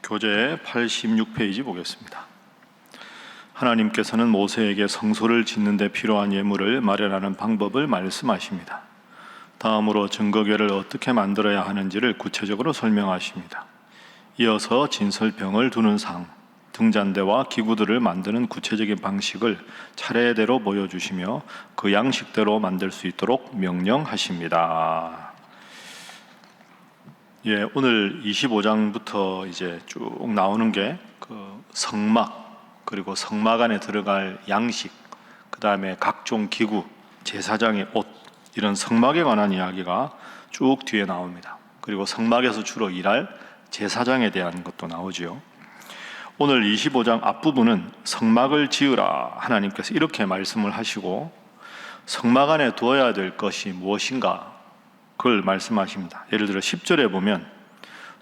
교재 86페이지 보겠습니다. 하나님께서는 모세에게 성소를 짓는 데 필요한 예물을 마련하는 방법을 말씀하십니다. 다음으로 증거궤를 어떻게 만들어야 하는지를 구체적으로 설명하십니다. 이어서 진설병을 두는 상, 등잔대와 기구들을 만드는 구체적인 방식을 차례대로 보여주시며 그 양식대로 만들 수 있도록 명령하십니다. 오늘 25장부터 이제 쭉 나오는 게 그 성막, 그리고 성막 안에 들어갈 양식, 그 다음에 각종 기구, 제사장의 옷, 이런 성막에 관한 이야기가 쭉 뒤에 나옵니다. 그리고 성막에서 주로 일할 제사장에 대한 것도 나오죠. 오늘 25장 앞부분은 성막을 지으라 하나님께서 이렇게 말씀을 하시고, 성막 안에 두어야 될 것이 무엇인가 그걸 말씀하십니다. 예를 들어 10절에 보면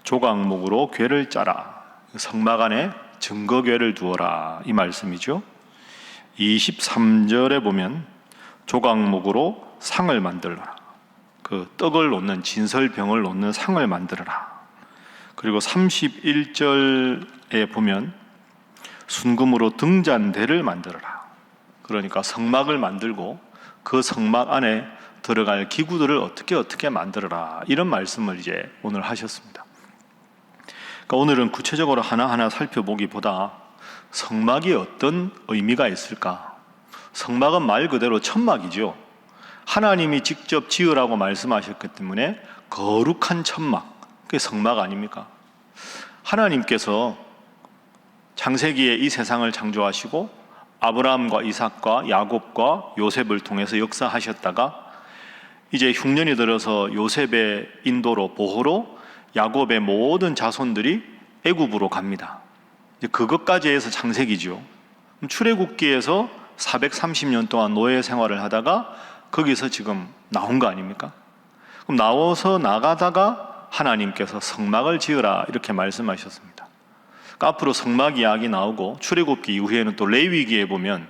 조각목으로 궤를 짜라, 성막 안에 증거궤를 두어라, 이 말씀이죠. 23절에 보면 조각목으로 상을 만들라, 그 떡을 놓는 진설병을 놓는 상을 만들어라. 그리고 31절에 보면 순금으로 등잔대를 만들어라. 그러니까 성막을 만들고 그 성막 안에 들어갈 기구들을 어떻게 만들어라, 이런 말씀을 이제 오늘 하셨습니다. 그러니까 오늘은 구체적으로 하나하나 살펴보기보다 성막이 어떤 의미가 있을까? 성막은 말 그대로 천막이죠. 하나님이 직접 지으라고 말씀하셨기 때문에 거룩한 천막, 그게 성막 아닙니까? 하나님께서 창세기에 이 세상을 창조하시고 아브라함과 이삭과 야곱과 요셉을 통해서 역사하셨다가 이제 흉년이 들어서 요셉의 인도로, 보호로 야곱의 모든 자손들이 애굽으로 갑니다. 이제 그것까지 해서 창세기죠. 출애굽기에서 430년 동안 노예 생활을 하다가 거기서 지금 나온 거 아닙니까? 그럼 나와서 나가다가 하나님께서 성막을 지으라 이렇게 말씀하셨습니다. 그러니까 앞으로 성막 이야기 나오고, 출애굽기 이후에는 또 레위기에 보면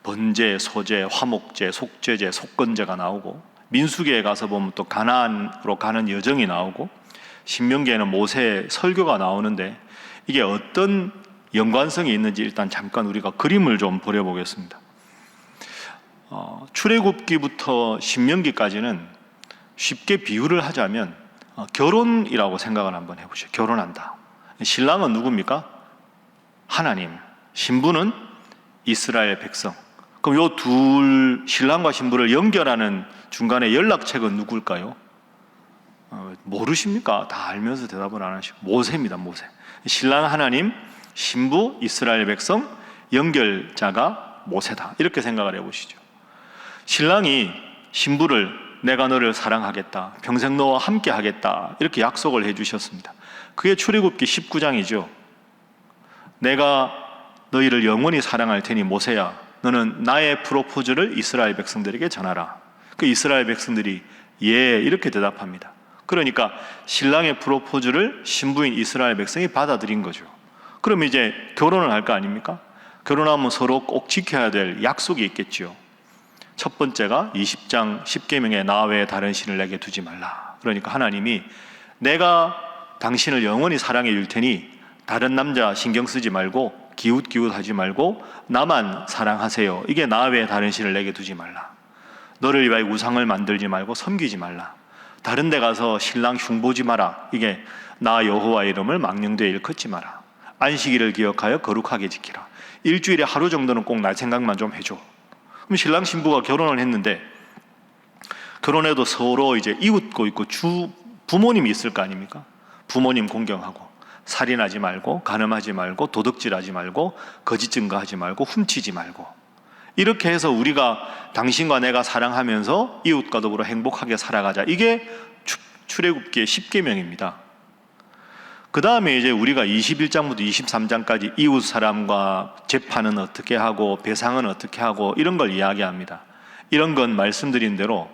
번제, 소제, 화목제, 속죄제, 속건제가 나오고, 민수기에 가서 보면 또 가나안으로 가는 여정이 나오고, 신명기에는 모세의 설교가 나오는데 이게 어떤 연관성이 있는지 일단 잠깐 우리가 그림을 좀 그려보겠습니다. 출애굽기부터 신명기까지는 쉽게 비유를 하자면 결혼이라고 생각을 한번 해보시죠. 결혼한다. 신랑은 누굽니까? 하나님. 신부는 이스라엘 백성. 그럼 요 둘, 신랑과 신부를 연결하는 중간에 연락책은 누굴까요? 모르십니까? 다 알면서 대답을 안 하시고, 모세입니다. 모세. 신랑 하나님, 신부 이스라엘 백성, 연결자가 모세다, 이렇게 생각을 해보시죠. 신랑이 신부를 내가 너를 사랑하겠다, 평생 너와 함께 하겠다, 이렇게 약속을 해주셨습니다. 그게 출애굽기 19장이죠. 내가 너희를 영원히 사랑할 테니 모세야, 너는 나의 프로포즈를 이스라엘 백성들에게 전하라. 그 이스라엘 백성들이 예, 이렇게 대답합니다. 그러니까 신랑의 프로포즈를 신부인 이스라엘 백성이 받아들인 거죠. 그럼 이제 결혼을 할 거 아닙니까? 결혼하면 서로 꼭 지켜야 될 약속이 있겠죠. 첫 번째가 20장 10계명에 나 외에 다른 신을 내게 두지 말라. 그러니까 하나님이 내가 당신을 영원히 사랑해 줄 테니 다른 남자 신경 쓰지 말고 기웃기웃하지 말고 나만 사랑하세요. 이게 나 외에 다른 신을 내게 두지 말라. 너를 위하여 우상을 만들지 말고 섬기지 말라. 다른 데 가서 신랑 흉보지 마라. 이게 나 여호와의 이름을 망령되이 일컫지 마라. 안식일을 기억하여 거룩하게 지키라. 일주일에 하루 정도는 꼭 날 생각만 좀 해줘. 그럼 신랑 신부가 결혼을 했는데, 결혼해도 서로 이제 이웃고 있고 부모님이 있을 거 아닙니까? 부모님 공경하고, 살인하지 말고, 간음하지 말고, 도둑질하지 말고, 거짓 증거하지 말고, 훔치지 말고, 이렇게 해서 우리가 당신과 내가 사랑하면서 이웃과 더불어 행복하게 살아가자. 이게 출애굽기의 10계명입니다. 그 다음에 이제 우리가 21장부터 23장까지 이웃 사람과 재판은 어떻게 하고 배상은 어떻게 하고 이런 걸 이야기합니다. 이런 건 말씀드린 대로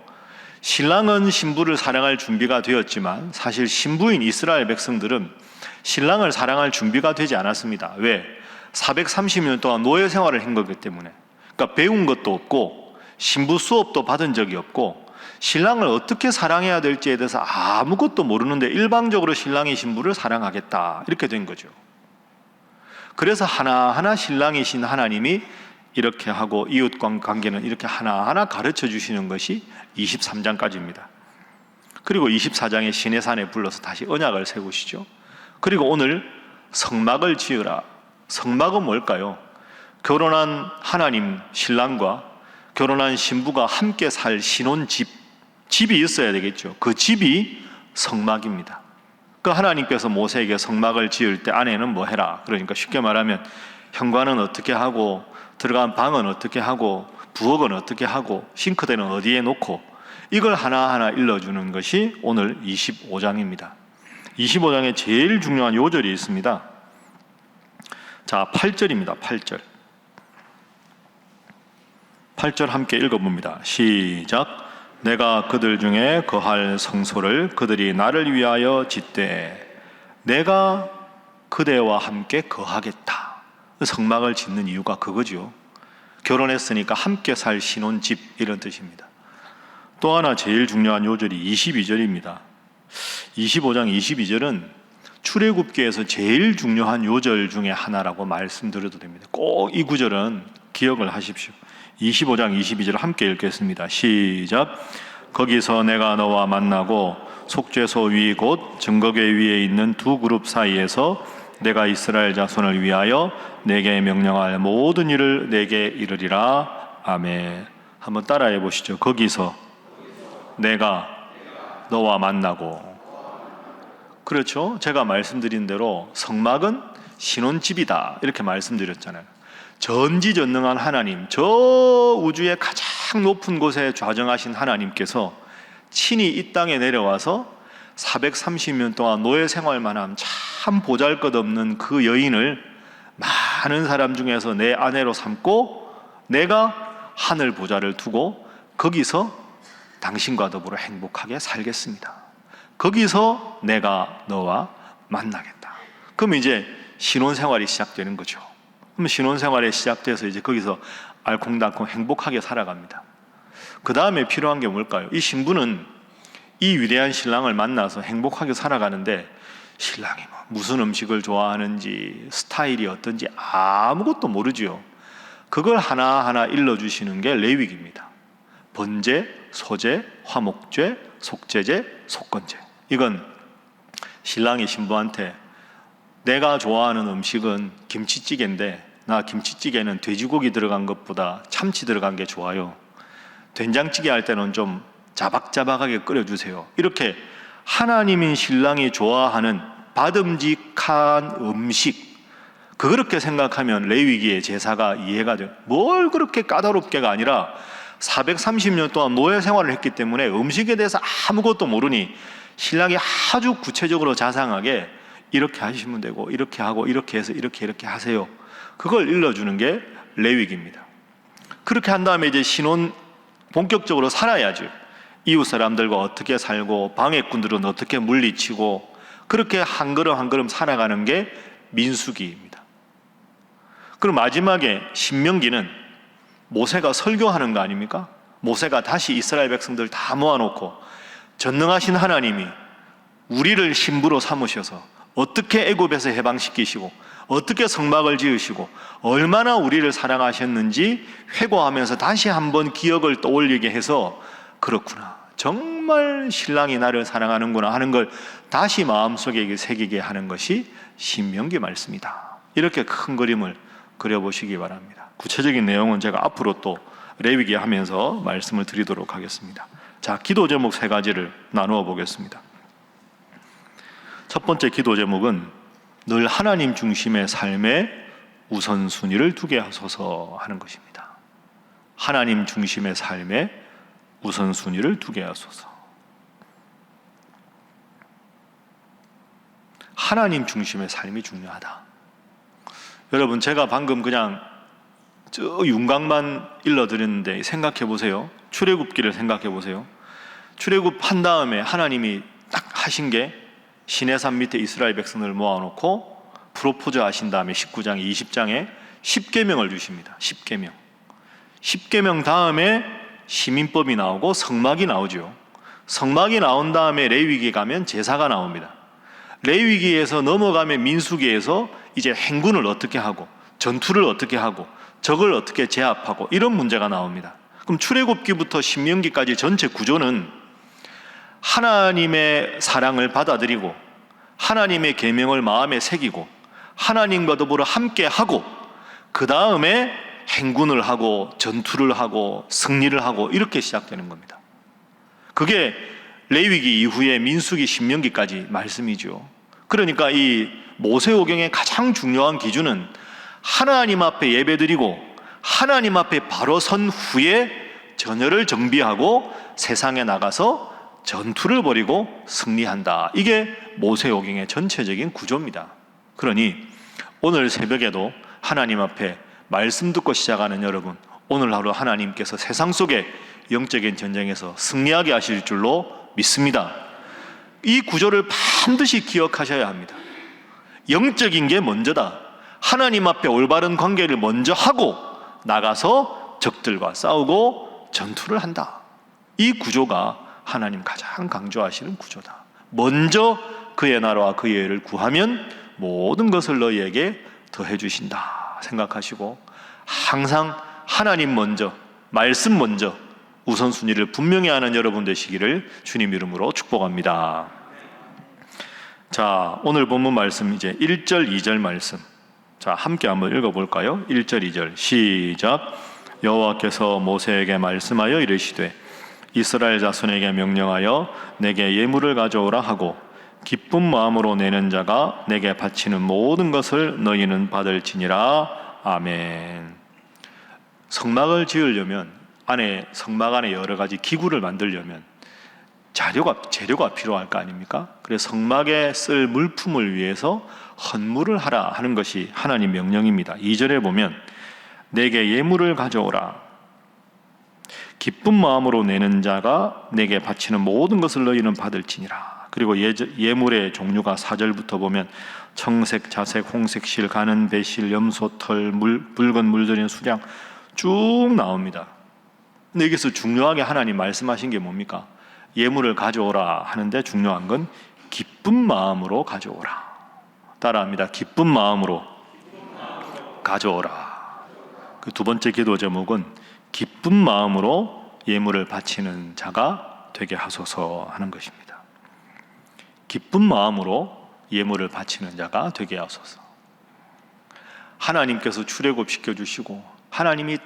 신랑은 신부를 사랑할 준비가 되었지만 사실 신부인 이스라엘 백성들은 신랑을 사랑할 준비가 되지 않았습니다. 왜? 430년 동안 노예 생활을 한 거기 때문에. 그러니까 배운 것도 없고 신부 수업도 받은 적이 없고 신랑을 어떻게 사랑해야 될지에 대해서 아무것도 모르는데 일방적으로 신랑이 신부를 사랑하겠다, 이렇게 된 거죠. 그래서 하나하나 신랑이신 하나님이 이렇게 하고 이웃 관계는 이렇게 하나하나 가르쳐 주시는 것이 23장까지입니다. 그리고 24장에 시내산에 불러서 다시 언약을 세우시죠. 그리고 오늘 성막을 지으라. 성막은 뭘까요? 결혼한 하나님 신랑과 결혼한 신부가 함께 살 신혼집, 집이 있어야 되겠죠. 그 집이 성막입니다. 그 하나님께서 모세에게 성막을 지을 때 아내는 뭐 해라. 그러니까 쉽게 말하면 현관은 어떻게 하고, 들어간 방은 어떻게 하고, 부엌은 어떻게 하고, 싱크대는 어디에 놓고, 이걸 하나하나 일러주는 것이 오늘 25장입니다. 25장에 제일 중요한 요절이 있습니다. 자, 8절입니다. 8절. 8절 함께 읽어봅니다. 시작. 내가 그들 중에 거할 성소를 그들이 나를 위하여 짓되 내가 그대와 함께 거하겠다. 성막을 짓는 이유가 그거죠. 결혼했으니까 함께 살 신혼집, 이런 뜻입니다. 또 하나 제일 중요한 요절이 22절입니다. 25장 22절은 출애굽기에서 제일 중요한 요절 중에 하나라고 말씀드려도 됩니다. 꼭 이 구절은 기억을 하십시오. 25장 22절 함께 읽겠습니다. 시작. 거기서 내가 너와 만나고 속죄소 위 곧 증거궤 위에 있는 두 그룹 사이에서 내가 이스라엘 자손을 위하여 내게 명령할 모든 일을 내게 이르리라. 아멘. 한번 따라해 보시죠. 거기서 내가 너와 만나고. 그렇죠? 제가 말씀드린 대로 성막은 신혼집이다 이렇게 말씀드렸잖아요. 전지전능한 하나님, 저 우주의 가장 높은 곳에 좌정하신 하나님께서 친히 이 땅에 내려와서 430년 동안 노예 생활만 한 참 보잘것없는 그 여인을 많은 사람 중에서 내 아내로 삼고 내가 하늘 보좌를 두고 거기서 당신과 더불어 행복하게 살겠습니다. 거기서 내가 너와 만나겠다. 그럼 이제 신혼생활이 시작되는 거죠. 그럼 신혼생활이 시작돼서 이제 거기서 알콩달콩 행복하게 살아갑니다. 그 다음에 필요한 게 뭘까요? 이 신부는 이 위대한 신랑을 만나서 행복하게 살아가는데 신랑이 무슨 음식을 좋아하는지 스타일이 어떤지 아무것도 모르지요. 그걸 하나하나 일러주시는 게 레위기입니다. 번제, 소제, 화목제, 속제제, 속건제. 이건 신랑이 신부한테 내가 좋아하는 음식은 김치찌개인데 나 김치찌개는 돼지고기 들어간 것보다 참치 들어간 게 좋아요. 된장찌개 할 때는 좀 자박자박하게 끓여주세요. 이렇게 하나님인 신랑이 좋아하는 받음직한 음식, 그렇게 생각하면 레위기의 제사가 이해가 돼요. 뭘 그렇게 까다롭게가 아니라 430년 동안 노예 생활을 했기 때문에 음식에 대해서 아무것도 모르니 신랑이 아주 구체적으로 자상하게 이렇게 하시면 되고 이렇게 하고 이렇게 해서 이렇게 하세요. 그걸 일러주는 게 레위기입니다. 그렇게 한 다음에 이제 신혼 본격적으로 살아야죠. 이웃 사람들과 어떻게 살고 방해꾼들은 어떻게 물리치고 그렇게 한 걸음 한 걸음 살아가는 게 민수기입니다. 그리고 마지막에 신명기는 모세가 설교하는 거 아닙니까? 모세가 다시 이스라엘 백성들 다 모아놓고 전능하신 하나님이 우리를 신부로 삼으셔서 어떻게 애굽에서 해방시키시고 어떻게 성막을 지으시고 얼마나 우리를 사랑하셨는지 회고하면서 다시 한번 기억을 떠올리게 해서 그렇구나, 정말 신랑이 나를 사랑하는구나 하는 걸 다시 마음속에 새기게 하는 것이 신명기 말씀이다. 이렇게 큰 그림을 그려보시기 바랍니다. 구체적인 내용은 제가 앞으로 또 레위기 하면서 말씀을 드리도록 하겠습니다. 자, 기도 제목 3가지를 나누어 보겠습니다. 첫 번째 기도 제목은 늘 하나님 중심의 삶에 우선순위를 두게 하소서 하는 것입니다. 하나님 중심의 삶에 우선순위를 두게 하소서. 하나님 중심의 삶이 중요하다. 여러분, 제가 방금 그냥 저 윤곽만 일러드렸는데 생각해 보세요. 출애굽기를 생각해 보세요. 출애굽한 다음에 하나님이 딱 하신 게 시내산 밑에 이스라엘 백성을 모아놓고 프로포즈 하신 다음에 19장, 20장에 10계명을 주십니다. 10계명. 10계명 다음에 시민법이 나오고 성막이 나오죠. 성막이 나온 다음에 레위기 가면 제사가 나옵니다. 레위기에서 넘어가면 민수기에서 이제 행군을 어떻게 하고 전투를 어떻게 하고 적을 어떻게 제압하고 이런 문제가 나옵니다. 그럼 출애굽기부터 신명기까지 전체 구조는 하나님의 사랑을 받아들이고 하나님의 계명을 마음에 새기고 하나님과 더불어 함께 하고 그 다음에 행군을 하고 전투를 하고 승리를 하고 이렇게 시작되는 겁니다. 그게 레위기 이후에 민수기 신명기까지 말씀이죠. 그러니까 이 모세오경의 가장 중요한 기준은 하나님 앞에 예배드리고 하나님 앞에 바로 선 후에 전열을 정비하고 세상에 나가서 전투를 벌이고 승리한다. 이게 모세오경의 전체적인 구조입니다. 그러니 오늘 새벽에도 하나님 앞에 말씀 듣고 시작하는 여러분, 오늘 하루 하나님께서 세상 속의 영적인 전쟁에서 승리하게 하실 줄로 믿습니다. 이 구조를 반드시 기억하셔야 합니다. 영적인 게 먼저다. 하나님 앞에 올바른 관계를 먼저 하고 나가서 적들과 싸우고 전투를 한다. 이 구조가 하나님 가장 강조하시는 구조다. 먼저 그의 나라와 그의 의를 구하면 모든 것을 너희에게 더해 주신다 생각하시고 항상 하나님 먼저, 말씀 먼저 우선순위를 분명히 하는 여러분 되시기를 주님 이름으로 축복합니다. 자, 오늘 본문 말씀 이제 1절, 2절 말씀. 자, 함께 한번 읽어볼까요? 1절, 2절 시작. 여호와께서 모세에게 말씀하여 이르시되 이스라엘 자손에게 명령하여 내게 예물을 가져오라 하고 기쁜 마음으로 내는 자가 내게 바치는 모든 것을 너희는 받을지니라. 아멘. 성막을 지으려면 성막 안에 여러 가지 기구를 만들려면 재료가 필요할 거 아닙니까? 그래서 성막에 쓸 물품을 위해서 헌물을 하라 하는 것이 하나님 명령입니다. 2절에 보면 내게 예물을 가져오라. 기쁜 마음으로 내는 자가 내게 바치는 모든 것을 너희는 받을지니라. 그리고 예물의 종류가 4절부터 보면 청색, 자색, 홍색, 실, 가는, 배실, 염소, 털, 붉은 물들인 수량 쭉 나옵니다. 근데 여기서 중요하게 하나님 말씀하신 게 뭡니까? 예물을 가져오라 하는데 중요한 건 기쁜 마음으로 가져오라. 따라합니다. 기쁜 마음으로 가져오라. 그 두 번째 기도 제목은 기쁜 마음으로 예물을 바치는 자가 되게 하소서 하는 것입니다. 기쁜 마음으로 예물을 바치는 자가 되게 하소서. 하나님께서 출애굽시켜 주시고 하나님이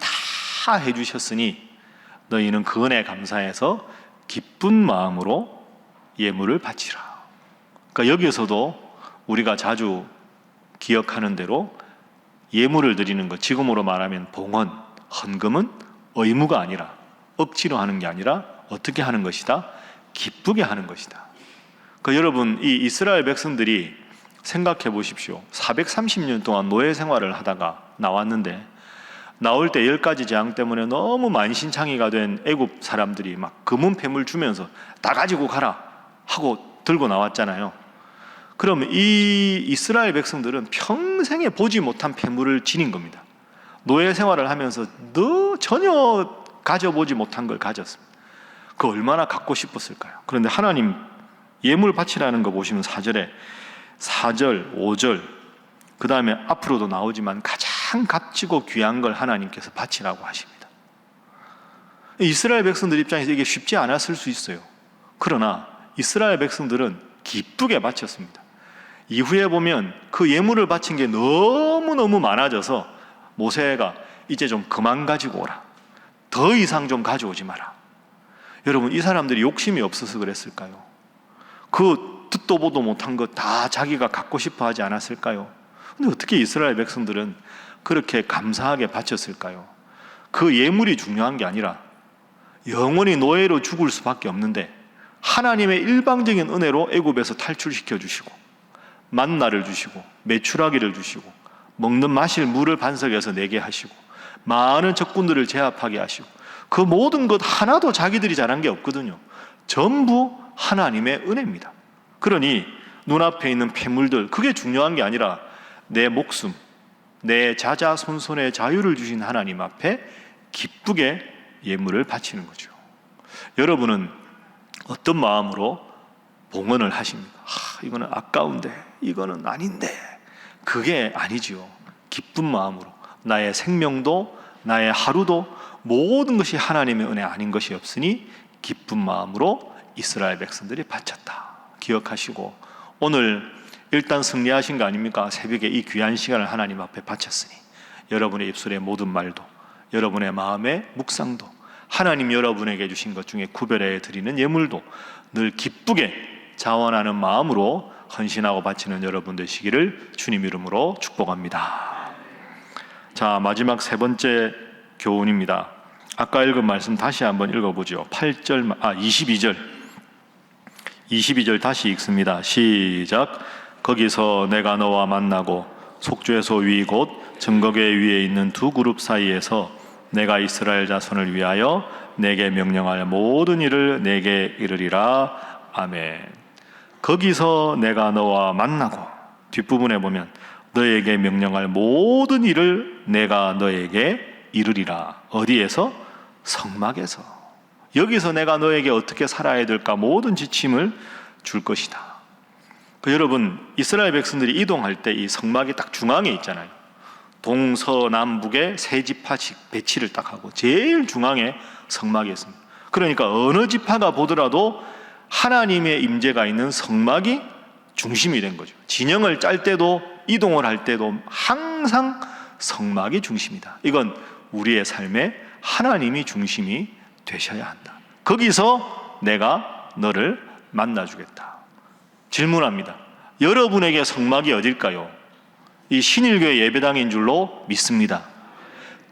다 해주셨으니 너희는 그 은혜에 감사해서 기쁜 마음으로 예물을 바치라. 그러니까 여기에서도 우리가 자주 기억하는 대로 예물을 드리는 것, 지금으로 말하면 봉헌, 헌금은 의무가 아니라 억지로 하는 게 아니라 어떻게 하는 것이다? 기쁘게 하는 것이다. 그러니까 여러분, 이 이스라엘 백성들이 생각해 보십시오. 430년 동안 노예 생활을 하다가 나왔는데 나올 때 10가지 재앙 때문에 너무 만신창이가 된 애굽 사람들이 막 금은 폐물 주면서 다 가지고 가라 하고 들고 나왔잖아요. 그럼 이 이스라엘 백성들은 평생에 보지 못한 폐물을 지닌 겁니다. 노예 생활을 하면서 전혀 가져보지 못한 걸 가졌습니다. 그 얼마나 갖고 싶었을까요? 그런데 하나님 예물 바치라는 거 보시면 4절, 5절, 그 다음에 앞으로도 나오지만 가장 값지고 귀한 걸 하나님께서 바치라고 하십니다. 이스라엘 백성들 입장에서 이게 쉽지 않았을 수 있어요. 그러나 이스라엘 백성들은 기쁘게 바쳤습니다. 이후에 보면 그 예물을 바친 게 너무너무 많아져서 모세가 이제 좀 그만 가지고 오라. 더 이상 좀 가져오지 마라. 여러분, 이 사람들이 욕심이 없어서 그랬을까요? 그 듣도 보도 못한 것 다 자기가 갖고 싶어 하지 않았을까요? 근데 어떻게 이스라엘 백성들은 그렇게 감사하게 바쳤을까요? 그 예물이 중요한 게 아니라 영원히 노예로 죽을 수밖에 없는데 하나님의 일방적인 은혜로 애굽에서 탈출시켜 주시고 만나를 주시고 메추라기를 주시고 먹는 마실 물을 반석에서 내게 하시고 많은 적군들을 제압하게 하시고 그 모든 것 하나도 자기들이 잘한 게 없거든요. 전부 하나님의 은혜입니다. 그러니 눈앞에 있는 폐물들, 그게 중요한 게 아니라 내 목숨, 내 자자손손의 자유를 주신 하나님 앞에 기쁘게 예물을 바치는 거죠. 여러분은 어떤 마음으로 봉헌을 하십니까? 이거는 아까운데, 이거는 아닌데, 그게 아니지요. 기쁜 마음으로 나의 생명도 나의 하루도 모든 것이 하나님의 은혜 아닌 것이 없으니 기쁜 마음으로 이스라엘 백성들이 바쳤다. 기억하시고 오늘 일단 승리하신 거 아닙니까? 새벽에 이 귀한 시간을 하나님 앞에 바쳤으니 여러분의 입술의 모든 말도 여러분의 마음의 묵상도 하나님 여러분에게 주신 것 중에 구별해 드리는 예물도 늘 기쁘게 자원하는 마음으로 헌신하고 바치는 여러분 되시기를 주님 이름으로 축복합니다. 자, 마지막 세 번째 교훈입니다. 아까 읽은 말씀 다시 한번 읽어보죠. 22절 다시 읽습니다. 시작. 거기서 내가 너와 만나고 속죄소 위 곧 증거궤 위에 있는 두 그룹 사이에서 내가 이스라엘 자손을 위하여 내게 명령할 모든 일을 내게 이르리라. 아멘. 거기서 내가 너와 만나고 뒷부분에 보면 너에게 명령할 모든 일을 내가 너에게 이르리라. 어디에서? 성막에서. 여기서 내가 너에게 어떻게 살아야 될까 모든 지침을 줄 것이다. 여러분, 이스라엘 백성들이 이동할 때 이 성막이 딱 중앙에 있잖아요. 동서남북에 세 지파씩 배치를 딱 하고 제일 중앙에 성막이 있습니다. 그러니까 어느 지파가 보더라도 하나님의 임재가 있는 성막이 중심이 된 거죠. 진영을 짤 때도 이동을 할 때도 항상 성막이 중심이다. 이건 우리의 삶에 하나님이 중심이 되셔야 한다. 거기서 내가 너를 만나주겠다. 질문합니다. 여러분에게 성막이 어딜까요? 이 신일교회 예배당인 줄로 믿습니다.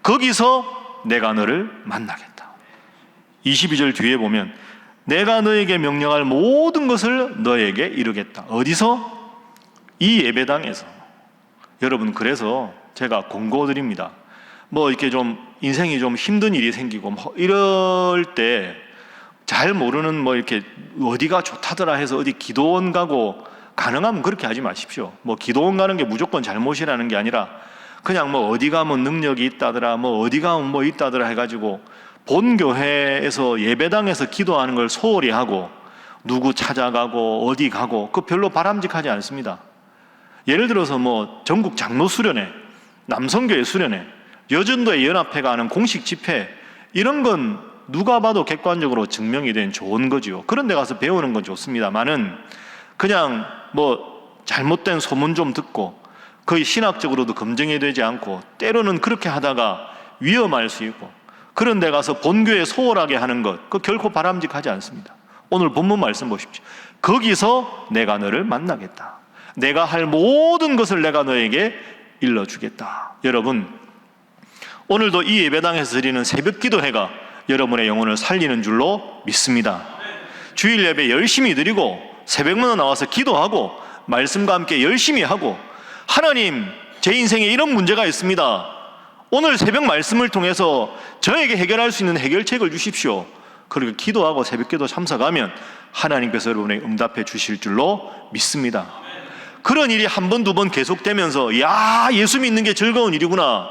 거기서 내가 너를 만나겠다. 22절 뒤에 보면 내가 너에게 명령할 모든 것을 너에게 이루겠다. 어디서? 이 예배당에서. 여러분, 그래서 제가 권고드립니다. 뭐 이렇게 좀 인생이 좀 힘든 일이 생기고 뭐 이럴 때 잘 모르는 뭐 이렇게 어디가 좋다더라 해서 어디 기도원 가고, 가능하면 그렇게 하지 마십시오. 뭐 기도원 가는 게 무조건 잘못이라는 게 아니라 그냥 뭐 어디 가면 능력이 있다더라, 뭐 어디 가면 뭐 있다더라 해가지고 본 교회에서 예배당에서 기도하는 걸 소홀히 하고 누구 찾아가고 어디 가고, 그거 별로 바람직하지 않습니다. 예를 들어서 뭐 전국 장로 수련회, 남성교회 수련회, 여전도의 연합회가 하는 공식 집회, 이런 건 누가 봐도 객관적으로 증명이 된 좋은 거죠. 그런 데 가서 배우는 건 좋습니다만은 그냥 뭐 잘못된 소문 좀 듣고 거의 신학적으로도 검증이 되지 않고 때로는 그렇게 하다가 위험할 수 있고 그런 데 가서 본교에 소홀하게 하는 것, 그거 결코 바람직하지 않습니다. 오늘 본문 말씀 보십시오. 거기서 내가 너를 만나겠다. 내가 할 모든 것을 내가 너에게 일러주겠다. 여러분, 오늘도 이 예배당에서 드리는 새벽 기도회가 여러분의 영혼을 살리는 줄로 믿습니다. 주일 예배 열심히 드리고 새벽마다 나와서 기도하고 말씀과 함께 열심히 하고, 하나님, 제 인생에 이런 문제가 있습니다. 오늘 새벽 말씀을 통해서 저에게 해결할 수 있는 해결책을 주십시오. 그리고 기도하고 새벽기도 참석하면 하나님께서 여러분에게 응답해 주실 줄로 믿습니다. 그런 일이 한 번, 두 번 계속되면서 야, 예수 믿는 게 즐거운 일이구나,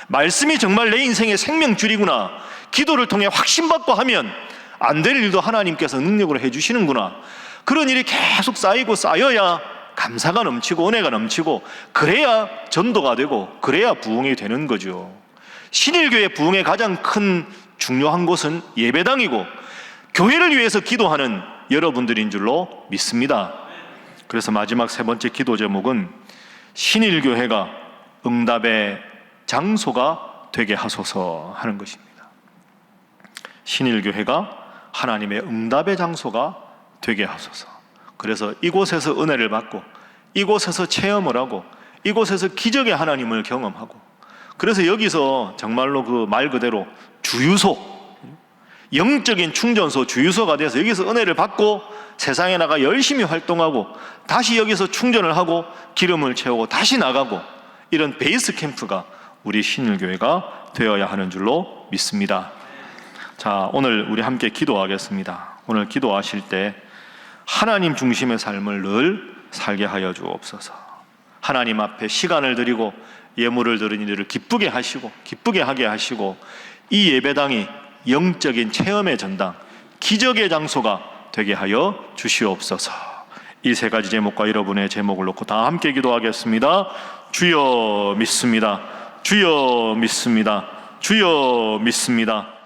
말씀이 정말 내 인생의 생명줄이구나, 기도를 통해 확신받고 하면 안 될 일도 하나님께서 능력으로 해주시는구나, 그런 일이 계속 쌓이고 쌓여야 감사가 넘치고 은혜가 넘치고, 그래야 전도가 되고 그래야 부흥이 되는 거죠. 신일교회 부흥의 가장 큰 중요한 곳은 예배당이고 교회를 위해서 기도하는 여러분들인 줄로 믿습니다. 그래서 마지막 세 번째 기도 제목은 신일교회가 응답의 장소가 되게 하소서 하는 것입니다. 신일교회가 하나님의 응답의 장소가 되게 하소서. 그래서 이곳에서 은혜를 받고 이곳에서 체험을 하고 이곳에서 기적의 하나님을 경험하고, 그래서 여기서 정말로 그 말 그대로 주유소, 영적인 충전소, 주유소가 돼서 여기서 은혜를 받고 세상에 나가 열심히 활동하고 다시 여기서 충전을 하고 기름을 채우고 다시 나가고, 이런 베이스 캠프가 우리 신일교회가 되어야 하는 줄로 믿습니다. 자, 오늘 우리 함께 기도하겠습니다. 오늘 기도하실 때 하나님 중심의 삶을 늘 살게 하여 주옵소서. 하나님 앞에 시간을 드리고 예물을 드린 이들을 기쁘게 하시고 기쁘게 하게 하시고, 이 예배당이 영적인 체험의 전당, 기적의 장소가 되게 하여 주시옵소서. 이 세 가지 제목과 여러분의 제목을 놓고 다 함께 기도하겠습니다. 주여 믿습니다. 주여 믿습니다. 주여 믿습니다.